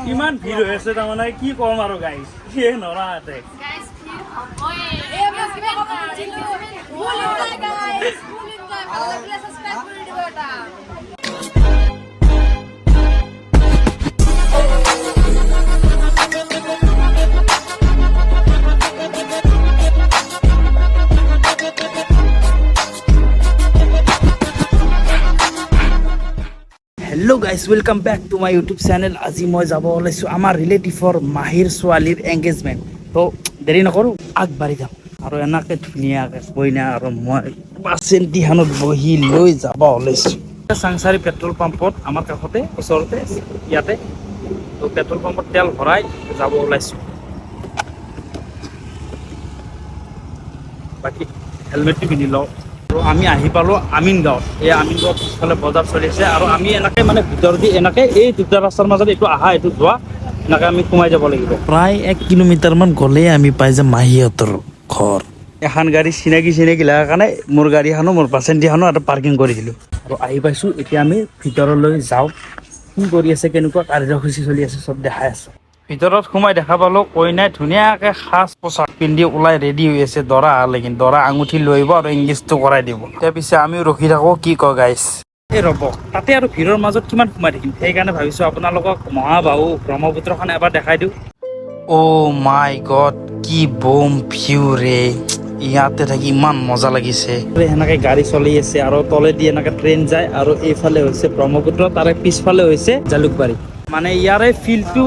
কিমান ভিৰ হৈ আছে তাৰমানে কি কম আৰু গাইজ সেই নৰাতে hello' guys welcome back to my YouTube channel. আজি মই যাব ওলাইছোঁ আমাৰ ৰিলেটিভৰ মাহীৰ ছোৱালীৰ এংগেজমেণ্ট। তো দেৰি নকৰোঁ, আগবাঢ়ি যাম আৰু এনেকৈ ধুনীয়াকৈ কইনা আৰু মই বাছেণ্টিখনত বহি লৈ যাব ওলাইছোঁ চাংচাৰী পেট্ৰল পাম্পত, আমাৰ কাষতে ওচৰতে ইয়াতে। তো পেট্ৰল পাম্পত তেল ভৰাই যাব ওলাইছোঁ। বাকী হেলমেটটো পিন্ধি লওঁ। আৰু আমি আহি পালোঁ আমিনগাঁৱত। এই আমিনগাঁৱত পিছফালে বজাৰ চলি আছে আৰু আমি এনেকৈ মানে ভিতৰেদি এনেকৈ এই দুটা ৰাস্তাৰ মাজত এইটো আহা এইটো যোৱা এনেকৈ আমি সোমাই যাব লাগিব। প্ৰায় 1 কিলোমিটাৰমান গ'লেই আমি পাই যাম মাহীহঁতৰ ঘৰ। এখন গাড়ী চিনাকি লগাৰ কাৰণে মোৰ গাড়ীখনো মোৰ বাছেণ্টিখনো এটা পাৰ্কিং কৰি দিলোঁ আৰু আহি পাইছোঁ। এতিয়া আমি ভিতৰলৈ যাওঁ, কি কৰি আছে, কেনেকুৱা কাৰ্যসূচী চলি আছে চব দেখাই আছোঁ। ভিতৰত সোমাই দেখা পালোঁ কইনাই ধুনীয়াকৈ সাজ পোছাক পিন্ধি ওলাই ৰেডি হৈ আছে দৰা আহালৈকে। দৰা আঙুঠি লৈ আহিব আৰু এংগেজটো কৰাই দিব। তাৰ পিছে আমিও ৰখি থাকোঁ, কি কয় গাইছ। এই ৰ'ব, তাতে আৰু ভিৰৰ মাজত কিমান সোমাই থাকিম, সেইকাৰণে ভাবিছোঁ আপোনালোকক মহাবাহু ব্ৰহ্মপুত্ৰখন এবাৰ দেখাই দিওঁ। অ' মাই গড, কি বম ভিউ ৰে! ইয়াতে থাকি ইমান মজা লাগিছে। সেনেকৈ গাড়ী চলি আছে আৰু তলেদি এনেকৈ ট্ৰেইন যায় আৰু এইফালে হৈছে ব্ৰহ্মপুত্ৰ, তাৰে পিছফালে হৈছে জালুকবাৰী। মানে ইয়াৰে ফিলটো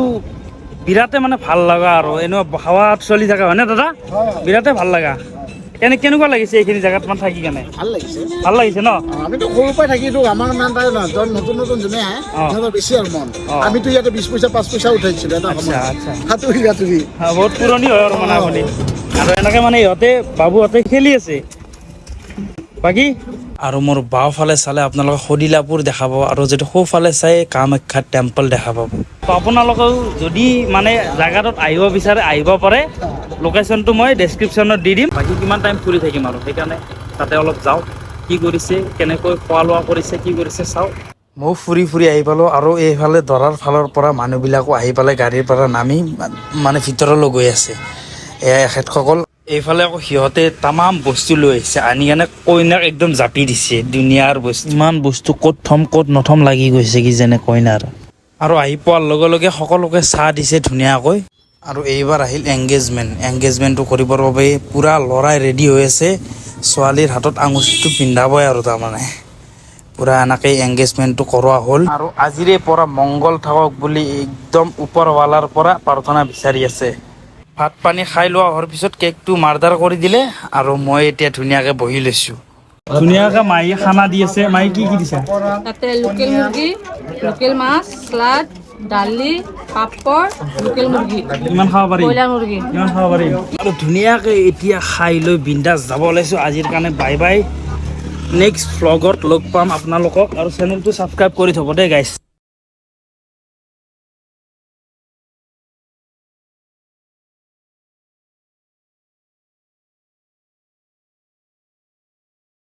বিৰাটে মানে ভাল লগা আৰু এনেকুৱা হাৱাত চলি থকা হয়নে দাদা? বিৰাটে ভাল লগা। কেনেকুৱা লাগিছে এইখিনি জেগাত মানে থাকি কেনে? ভাল লাগিছে ন? আমিতো সৰুৰ পৰাই থাকিতো, আমাৰ ইমান তাই নতুন যোনে আহে সিহঁতৰ বেছি আৰু মন। আমিতো ইয়াতে 20 পইচা 5 পইচা উঠাইছিলো এটা সময়ত। সাঁতুৰি বহুত পুৰণি হয় আৰু মানে আপুনি। আৰু এনেকে মানে ইহঁতে বাবুহঁতে খেলি আছে। বাকী আৰু মোৰ বাওঁফালে চালে আপোনালোকে সদিলাপুৰ দেখা পাব আৰু যদি সোঁফালে চাই কামাখ্যা টেম্পল দেখা পাব। তো আপোনালোকেও যদি মানে জেগাটোত আহিব বিচাৰে আহিব পাৰে। লোকেশ্যনটো মই ডেছক্ৰিপশ্যনত দি দিম। বাকী কিমান টাইম ফুৰি থাকিম আৰু সেইকাৰণে তাতে অলপ যাওঁ, কি কৰিছে, কেনেকৈ খোৱা লোৱা কৰিছে, কি কৰিছে চাওঁ। ময়ো ফুৰি আহি পালোঁ আৰু এইফালে দৰাৰ ফালৰ পৰা মানুহবিলাকো আহি পেলাই গাড়ীৰ পৰা নামি মানে ভিতৰলৈ গৈ আছে। এয়া এখেতসকল। এইফালে আকৌ সিহঁতে তামাম বস্তু লৈ আহিছে, আনি কেনে কইনাক একদম জাপি দিছে। দুনিয়াৰ বস্তু, ইমান বস্তু ক'ত থ'ম ক'ত নথ'ম লাগি গৈছে কি যেনে কইনাৰ। আৰু আহি পোৱাৰ লগে লগে সকলোকে চাহ দিছে ধুনীয়াকৈ। আৰু এইবাৰ আহিল এংগেজমেণ্টটো কৰিবৰ বাবে পূৰা ল'ৰাই ৰেডি হৈ আছে। ছোৱালীৰ হাতত আঙুঠিটো পিন্ধাবই আৰু তাৰমানে পূৰা এনেকেই এংগেজমেণ্টটো কৰোৱা হ'ল। আৰু আজিৰে পৰা মংগল থাকক বুলি একদম ওপৰৱালাৰ পৰা প্ৰাৰ্থনা বিচাৰি আছে। ভাত পানী খাই লোৱা হোৱাৰ পিছত কেকটো মাৰ্ডাৰ কৰি দিলে আৰু মই এতিয়া ধুনীয়াকৈ বহি লৈছোঁ। ধুনীয়াকৈ মায়ে খানা দি আছে। মায়ে কি দিছে? তাতে লোকেল মুৰ্গী, লোকেল মাছ, চালাড, দালি, পাপৰ, লোকেল মুৰ্গী। ইমান খাব পাৰি? ব্ৰইলাৰ মুৰ্গী। ইমান খাব পাৰি। আৰু ধুনীয়াকৈ এতিয়া খাই লৈ বিন্দাছ যাব ওলাইছোঁ। আজিৰ কাৰণে বাই বাই। নেক্সট ভ্লগত লগ পাম আপোনালোকক আৰু চেনেলটো ছাবস্ক্ৰাইব কৰি থ'ব দেই গাইছ।